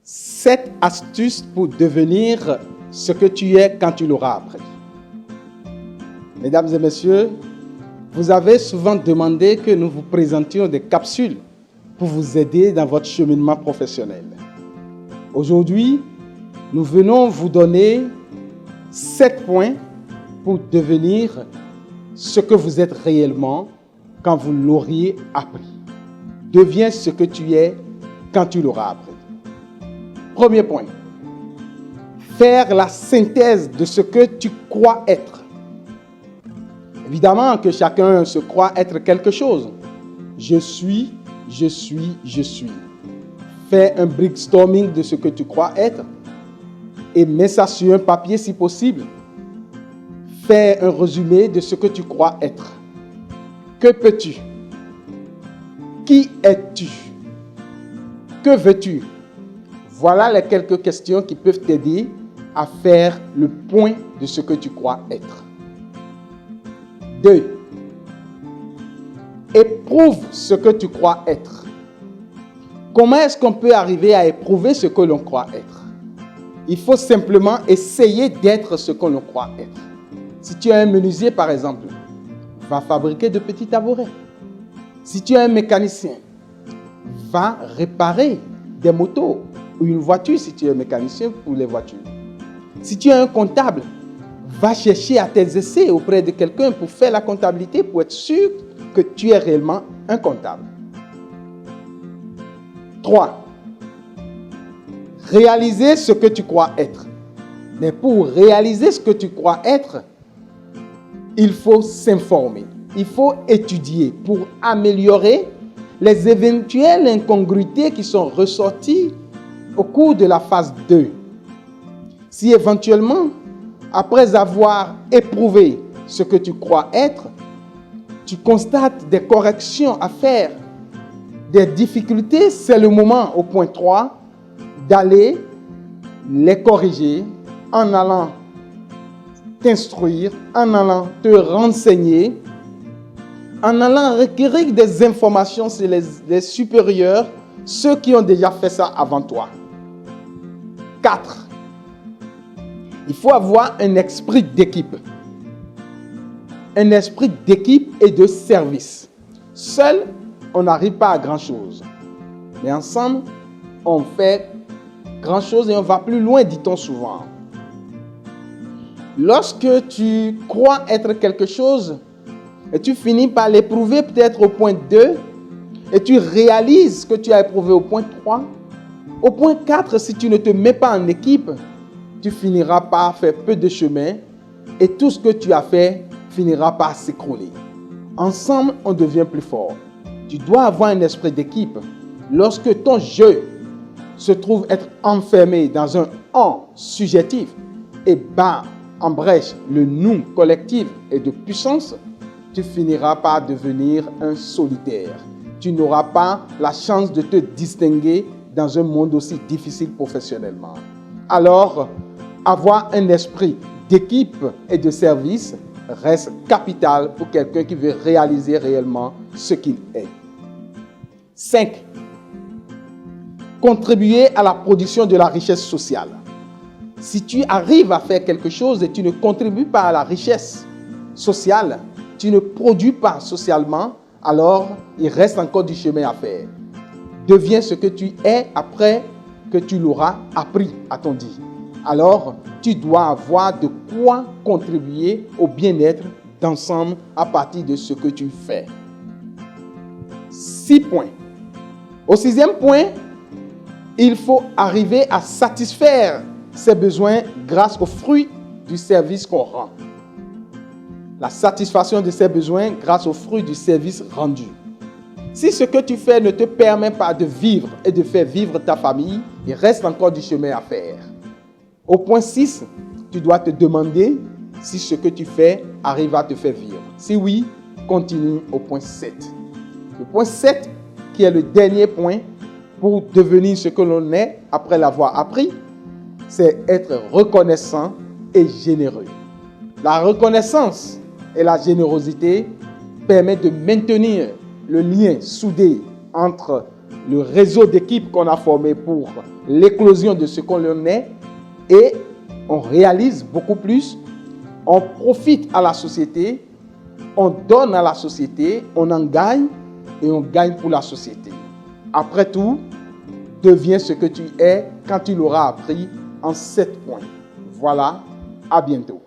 Sept astuces pour devenir ce que tu es quand tu l'auras appris. Mesdames et messieurs, vous avez souvent demandé que nous vous présentions des capsules pour vous aider dans votre cheminement professionnel. Aujourd'hui, nous venons vous donner 7 points pour devenir ce que vous êtes réellement quand vous l'auriez appris. Deviens ce que tu es quand tu l'auras appris. Premier point, faire la synthèse de ce que tu crois être. Évidemment que chacun se croit être quelque chose. Je suis. Fais un brainstorming de ce que tu crois être et mets ça sur un papier si possible. Fais un résumé de ce que tu crois être. Que peux-tu? Qui es-tu? Que veux-tu? Voilà les quelques questions qui peuvent t'aider à faire le point de ce que tu crois être. 2. Éprouve ce que tu crois être. Comment est-ce qu'on peut arriver à éprouver ce que l'on croit être? Il faut simplement essayer d'être ce que l'on croit être. Si tu es un menuisier, par exemple, va fabriquer de petits tabourets. Si tu es un mécanicien, va réparer des motos ou une voiture si tu es mécanicien pour les voitures. Si tu es un comptable, va chercher à tes essais auprès de quelqu'un pour faire la comptabilité, pour être sûr que tu es réellement un comptable. 3. Réaliser ce que tu crois être. Mais pour réaliser ce que tu crois être, il faut s'informer. Il faut étudier pour améliorer les éventuelles incongruités qui sont ressorties au cours de la phase 2. Si éventuellement, après avoir éprouvé ce que tu crois être, tu constates des corrections à faire, des difficultés, c'est le moment, au point 3, d'aller les corriger en allant t'instruire, en allant te renseigner, en allant requérir des informations sur les supérieurs, ceux qui ont déjà fait ça avant toi. 4. Il faut avoir un esprit d'équipe. Un esprit d'équipe et de service. Seul, on n'arrive pas à grand-chose. Mais ensemble, on fait grand-chose et on va plus loin, dit-on souvent. Lorsque tu crois être quelque chose et tu finis par l'éprouver peut-être au point 2 et tu réalises ce que tu as éprouvé au point 3, au point 4, si tu ne te mets pas en équipe, tu finiras par faire peu de chemin et tout ce que tu as fait finira par s'écrouler. Ensemble, on devient plus fort. Tu dois avoir un esprit d'équipe. Lorsque ton je se trouve être enfermé dans un on subjectif et bat en brèche le nous collectif et de puissance, tu finiras par devenir un solitaire. Tu n'auras pas la chance de te distinguer dans un monde aussi difficile professionnellement. Alors, avoir un esprit d'équipe et de service reste capital pour quelqu'un qui veut réaliser réellement ce qu'il est. 5. Contribuer à la production de la richesse sociale. Si tu arrives à faire quelque chose et tu ne contribues pas à la richesse sociale, tu ne produis pas socialement, alors il reste encore du chemin à faire. Deviens ce que tu es après que tu l'auras appris, a-t-on dit. Alors, tu dois avoir de quoi contribuer au bien-être d'ensemble à partir de ce que tu fais. 6 points. Au 6e point, il faut arriver à satisfaire ses besoins grâce aux fruits du service qu'on rend. La satisfaction de ses besoins grâce aux fruits du service rendu. Si ce que tu fais ne te permet pas de vivre et de faire vivre ta famille, il reste encore du chemin à faire. Au point 6, tu dois te demander si ce que tu fais arrive à te faire vivre. Si oui, continue au point 7. Le point 7, qui est le dernier point pour devenir ce que l'on est après l'avoir appris, c'est être reconnaissant et généreux. La reconnaissance et la générosité permettent de maintenir le lien soudé entre le réseau d'équipes qu'on a formé pour l'éclosion de ce qu'on est et on réalise beaucoup plus, on profite à la société, on donne à la société, on en gagne et on gagne pour la société. Après tout, deviens ce que tu es quand tu l'auras appris en 7 points. Voilà, à bientôt.